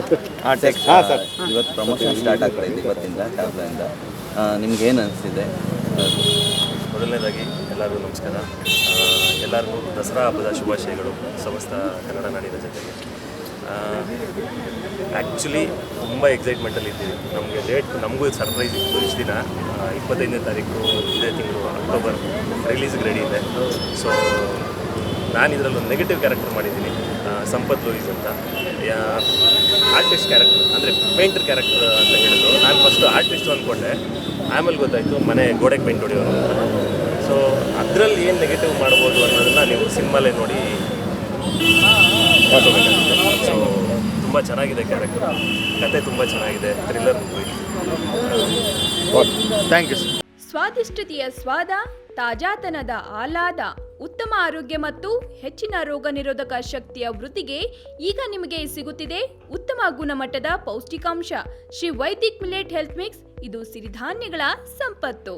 Sir, ಇವತ್ತು promotion start ಆಗ್ತಾ ಇದೆ ಇವತ್ತಿಂದ ಟ್ಯಾಬ್ಲೆಯಿಂದ. ನಿಮ್ಗೆ ಏನು ಅನಿಸ್ತಿದೆ? ಮೊದಲನೇದಾಗಿ ಎಲ್ಲರಿಗೂ ನಮಸ್ಕಾರ. ಎಲ್ಲರಿಗೂ ದಸರಾ ಹಬ್ಬದ ಶುಭಾಶಯಗಳು ಸಮಸ್ತ ಕನ್ನಡ ನಾಡಿನ ಜೊತೆಗೆ. ಆ್ಯಕ್ಚುಲಿ ತುಂಬ ಎಕ್ಸೈಟ್ಮೆಂಟಲ್ಲಿ ಇದ್ದೀವಿ. ನಮಗೆ ಡೇಟ್ ನಮಗೂ ಸರ್ಪ್ರೈಸ್ ಇತ್ತು. ಇಷ್ಟು ದಿನ 25ನೇ ತಾರೀಕು ಇದೇ ತಿಂಗಳು ಅಕ್ಟೋಬರ್ ರಿಲೀಸ್ಗೆ ರೆಡಿ ಇದೆ. ಸೊ ನಾನು ಇದರಲ್ಲೊಂದು ನೆಗೆಟಿವ್ ಕ್ಯಾರೆಕ್ಟರ್ ಮಾಡಿದ್ದೀನಿ, ಸಂಪತ್ ಲೂಯಿಸ್ ಅಂತ. ಆರ್ಟಿಸ್ಟ್ ಕ್ಯಾರೆಕ್ಟರ್ ಅಂದರೆ ಪೇಂಟರ್ ಕ್ಯಾರೆಕ್ಟರ್ ಅಂತ ಹೇಳಿದ್ರು. ನಾನು ಫಸ್ಟು ಆರ್ಟಿಸ್ಟು ಅಂದ್ಕೊಂಡೆ, ಆಮೇಲೆ ಗೊತ್ತಾಯಿತು ಮನೆ ಗೋಡೆಗೆ ಪೇಂಟ್ ಹೊಡೆಯೋರು ಅಂತ. ಸೊ ಅದರಲ್ಲಿ ಏನು ನೆಗೆಟಿವ್ ಮಾಡ್ಬೋದು ಅನ್ನೋದನ್ನು ನೀವು ಸಿನಿಮಾಲೇ ನೋಡಿ ನೋಡಬೇಕಾಗುತ್ತೆ. ಸೊ ತುಂಬ ಚೆನ್ನಾಗಿದೆ ಕ್ಯಾರೆಕ್ಟರ್, ಕತೆ ತುಂಬ ಚೆನ್ನಾಗಿದೆ, ಥ್ರಿಲ್ಲರ್ ಮೂವಿ. Thank you. ಸ್ವಾದಿಷ್ಟತೆಯ ಸ್ವಾದ, ತಾಜಾತನದ ಆಹ್ಲಾದ, ಉತ್ತಮ ಆರೋಗ್ಯ ಮತ್ತು ಹೆಚ್ಚಿನ ರೋಗ ನಿರೋಧಕ ಶಕ್ತಿಯ ವೃದ್ಧಿಗೆ ಈಗ ನಿಮಗೆ ಸಿಗುತ್ತಿದೆ ಉತ್ತಮ ಗುಣಮಟ್ಟದ ಪೌಷ್ಟಿಕಾಂಶ. Shri Vaidik millet health mix. ಇದು ಸಿರಿಧಾನ್ಯಗಳ ಸಂಪತ್ತು.